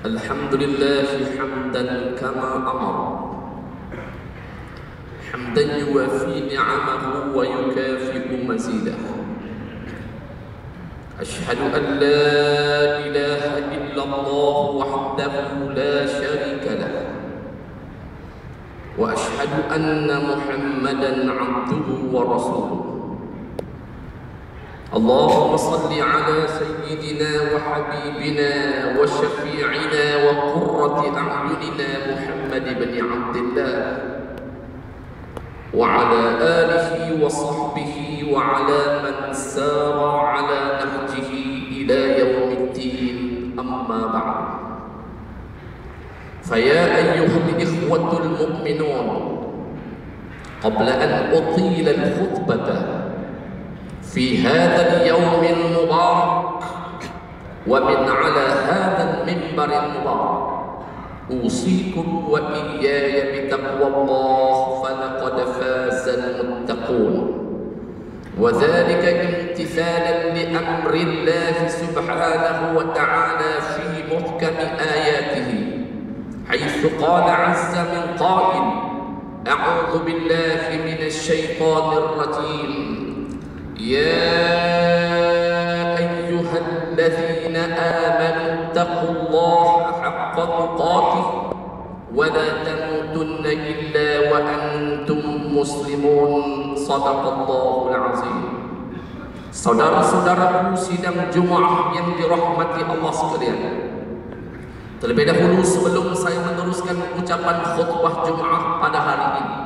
الحمد لله حمدا كما أمر، حمدا يوافي نعمه ويكافئ مزيده. أشهد أن لا إله إلا الله وحده لا شريك له، وأشهد أن محمدا عبده ورسوله. اللهم صل على سيدنا وحبيبنا وشفيعنا وقرة أعيننا محمد بن عبد الله وعلى آله وصحبه وعلى من سار على نهجه إلى يوم الدين. أما بعد، فيا أيها الإخوة المؤمنون، قبل أن أطيل الخطبة في هذا اليوم المبارك ومن على هذا المنبر المبارك، أوصيكم وإياي بتقوى الله، فلقد فاز المتقون، وذلك امتثالا لأمر الله سبحانه وتعالى في محكم آياته، حيث قال عز من قائل: أعوذ بالله من الشيطان الرجيم، يا أيها الذين آمنوا اتقوا الله حق تقاته ولا تموتن إلا وأنتم مسلمون. صدق الله العظيم. Saudara-saudaraku sidang Jumaat yang dirahmati Allah sekalian, terlebih dahulu sebelum saya meneruskan ucapan khutbah Jumaat pada hari ini,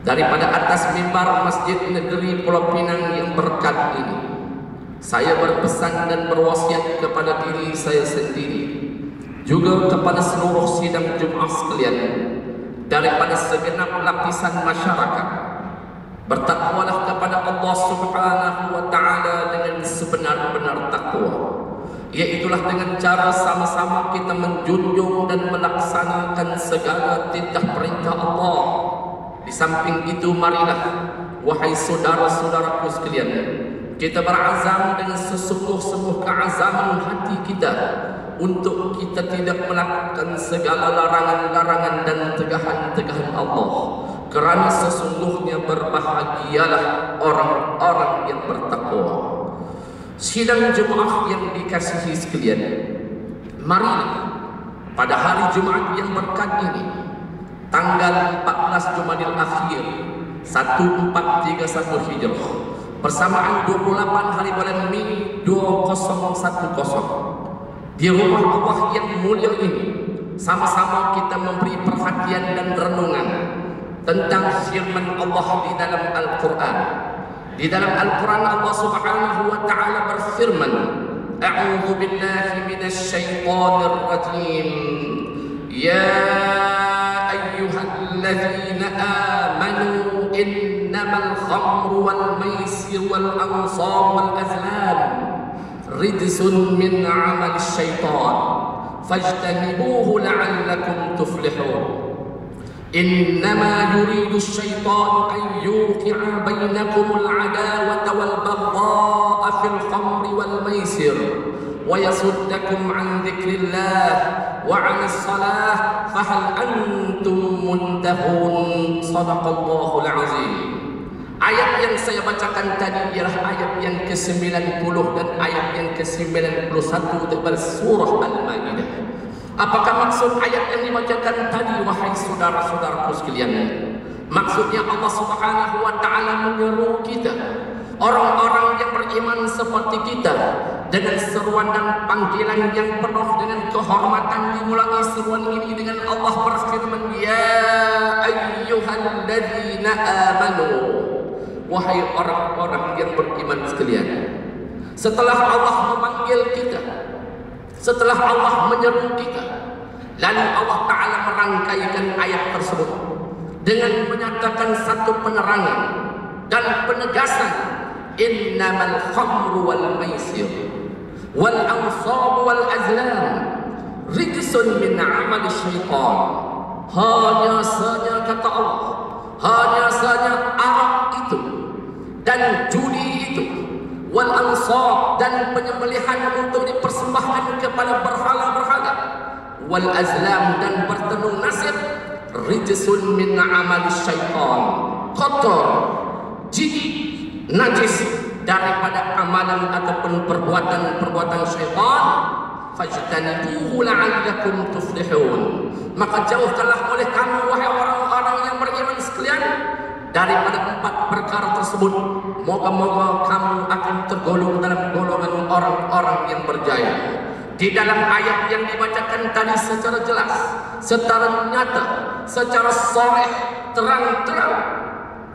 daripada atas mimbar Masjid Negeri Pulau Pinang yang berkat ini, saya berpesan dan berwasiat kepada diri saya sendiri, juga kepada seluruh sidang Jumaat sekalian, daripada segenap lapisan masyarakat, bertakwalah kepada Allah Subhanahu wa Ta'ala dengan sebenar-benar takwa, iaitulah dengan cara sama-sama kita menjunjung dan melaksanakan segala titah perintah Allah. Di samping itu, marilah wahai saudara-saudaraku sekalian, kita berazam dengan sesungguh-sungguh keazaman hati kita untuk kita tidak melakukan segala larangan-larangan dan tegahan-tegahan Allah, kerana sesungguhnya berbahagialah orang-orang yang bertakwa. Sidang Jumaat yang dikasihi sekalian, marilah pada hari Jumaat yang berkat ini, tanggal 14 Jumadil Akhir 1431 Hijrah, bersamaan 28 hari bulan Mei 2010, di rumah Allah yang mulia ini, sama-sama kita memberi perhatian dan renungan tentang firman Allah di dalam Al-Quran. Di dalam Al-Quran Allah Subhanahu wa Ta'ala berfirman: A'udzu billahi minasy syaithanir rajim. Ya أيها آمنوا إنما الخمر والميسر والأنصاب والأزلام رجس من عمل الشيطان فاجتنبوه لعلكم تفلحون. إنما يريد الشيطان أن يوقع بينكم العداوة والبغضاء في الخمر والميسر ويصدكم عن ذكر الله وعن الصلاة فهل أنتم منتهون. صدق الله العظيم. Ayat yang saya bacakan tadi ialah ayat yang ke-90 dan ayat yang ke-91 daripada surah Al-Maidah. Apakah maksud ayat yang dibacakan tadi, wahai saudara-saudaraku sekalian? Maksudnya Allah Subhanahu wa Ta'ala menyeru kita, orang-orang yang beriman seperti kita, dengan seruan dan panggilan yang penuh dengan kehormatan. Dimulai seruan ini dengan Allah berfirman: Ya ayyuhalladzina amanu, wahai orang-orang yang beriman sekalian. Setelah Allah memanggil kita, setelah Allah menyeru kita, lalu Allah Ta'ala merangkaikan ayat tersebut dengan menyatakan satu penerangan dan penegasan: Innamal khamru wal maisir wal ansab wal azlam rijsun min amali syaitan. Hanya saja, kata Allah, hanya saja arak itu dan judi itu, wal ansab dan penyembelihan untuk dipersembahkan kepada berhala-berhala, wal azlam, dan bertenung nasib, rijsun min amali syaitan, kotor, jijik, najis daripada amalan ataupun perbuatan syaitan. Fajtanibuhu la'allakum tuflihun. Maka jauhkanlah oleh kamu, wahai orang-orang yang beriman sekalian, daripada 4 perkara tersebut. Moga-moga kamu akan tergolong dalam golongan orang-orang yang berjaya. Di dalam ayat yang dibacakan tadi secara jelas, secara nyata, secara sharih, terang-terang,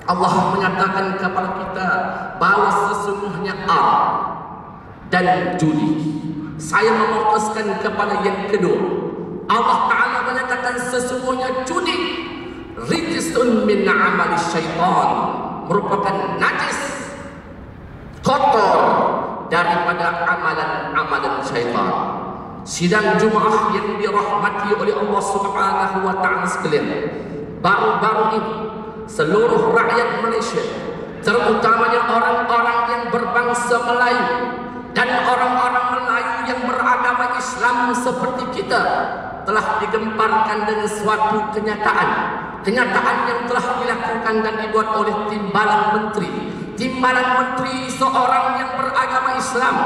Allah menyatakan kepada kita bahawa sesungguhnya dan judi. Saya memutuskan kepada yang kedua. Allah Ta'ala menyatakan sesungguhnya judi rijsun min amali syaitan, merupakan najis, kotor daripada amalan-amalan syaitan. Sidang Jumaah yang dirahmati oleh Allah Subhanahu wa Ta'ala sekalian, baru-baru ini seluruh rakyat Malaysia, terutamanya orang-orang yang berbangsa Melayu dan orang-orang Melayu yang beragama Islam seperti kita, telah digemparkan dengan suatu kenyataan yang telah dilakukan dan dibuat oleh Timbalan Menteri seorang yang beragama Islam,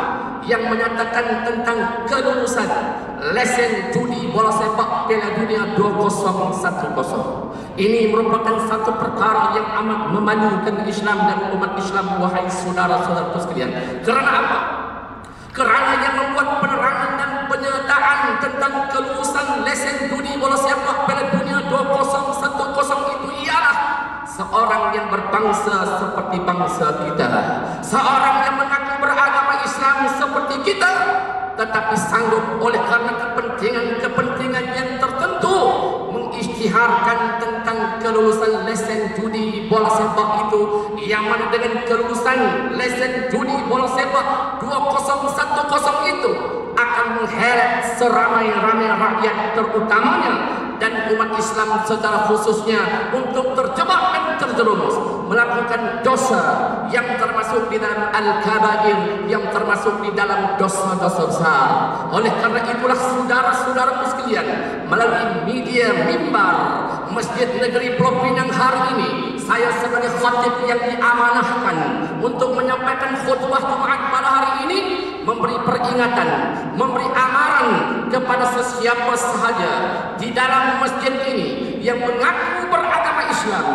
yang menyatakan tentang kelulusan lesen judi bola sepak Piala Dunia 2010. Ini merupakan satu perkara yang amat memalukan Islam dan umat Islam, wahai saudara-saudaraku sekalian. Kerana apa? Kerana yang membuat penerangan dan penyertaan tentang kelulusan lesen judi bola sepak Piala Dunia 2010 itu ialah seorang yang berbangsa seperti bangsa kita, seorang yang mengaku beragama Islam seperti kita, tetapi sanggup oleh karena kepentingan yang tertentu mengisytiharkan tentang kelulusan lesen judi bola sepak itu, yang mana dengan kelulusan lesen judi bola sepak 2010 itu akan mengheret seramai-ramai rakyat, terutamanya dan umat Islam secara khususnya, untuk terjebak dan terjerumus melakukan dosa yang termasuk di dalam al-kabair, yang termasuk di dalam dosa-dosa besar. Oleh karena itulah saudara-saudaraku sekalian, melalui media mimbar Masjid Negeri Pulau Pinang hari ini, saya sebagai khatib yang diamanahkan untuk menyampaikan khutbah Jumaat pada hari ini, memberi peringatan, memberi amaran kepada sesiapa sahaja di dalam masjid ini yang mengaku beragama Islam.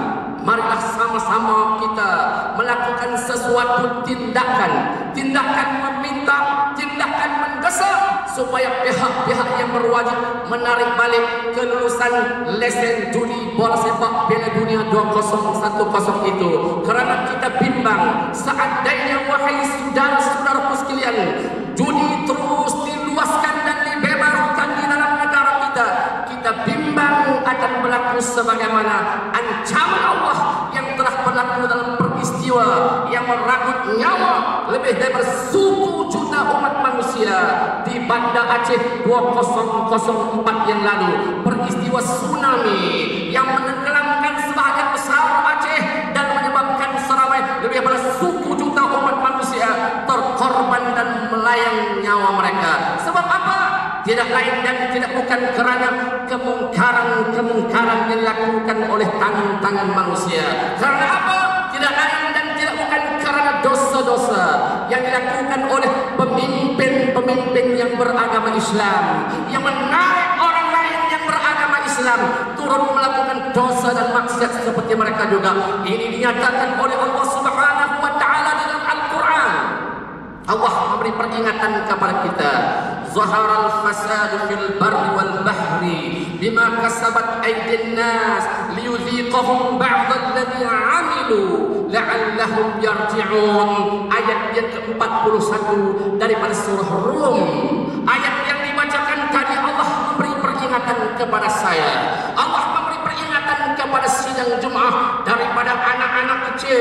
Marilah sama-sama kita melakukan sesuatu tindakan meminta, tindakan mendesak supaya pihak-pihak yang berwajib menarik balik kelulusan lesen judi bola sepak Piala Dunia 2010 itu. Kerana kita bimbang, seandainya wahai saudara-saudaraku sekalian, judi terus diluaskan dan dibebaskan di dalam negara kita, kita bimbang akan berlaku sebagaimana ancaman Allah yang telah berlaku dalam peristiwa yang merenggut nyawa lebih dari suku juta umat manusia di Banda Aceh 2004 yang lalu. Peristiwa tsunami yang menenggelamkan sebahagian besar Aceh dan menyebabkan seramai lebih dari suku juta umat manusia terkorban dan melayang nyawa mereka. Sebab apa? Tidak lain dan tidak bukan kerana kemungkaran yang dilakukan oleh tangan-tangan manusia. Kerana apa? Tidak lain dan tidak bukan kerana dosa-dosa yang dilakukan oleh pemimpin yang beragama Islam, yang menarik orang lain yang beragama Islam turut melakukan dosa dan maksiat seperti mereka juga. Ini dinyatakan oleh Allah Subhanahu wa Ta'ala dalam Al-Quran. Allah memberi peringatan kepada kita. Zaharal fasadu fil barri wal bahri bima kasabat aydin nas liyudhiqahum ba'd alladhi 'amilu la'allahum yarji'un. Ayat yang ke-41 daripada surah Rum. Ayat yang dibacakan tadi, Allah memberi peringatan kepada saya, Allah memberi peringatan kepada sidang Jumaah daripada anak-anak kecil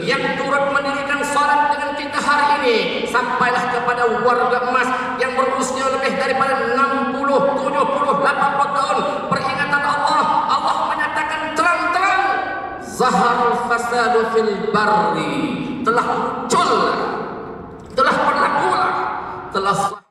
yang turut mendirikan salat dengan kita hari ini, sampailah kepada warga emas yang berusia lebih daripada 60, 70, 80 tahun. Peringatan Allah menyatakan terang-terang, zaharul fasadu fil barri, telah muncul, telah berlakulah, telah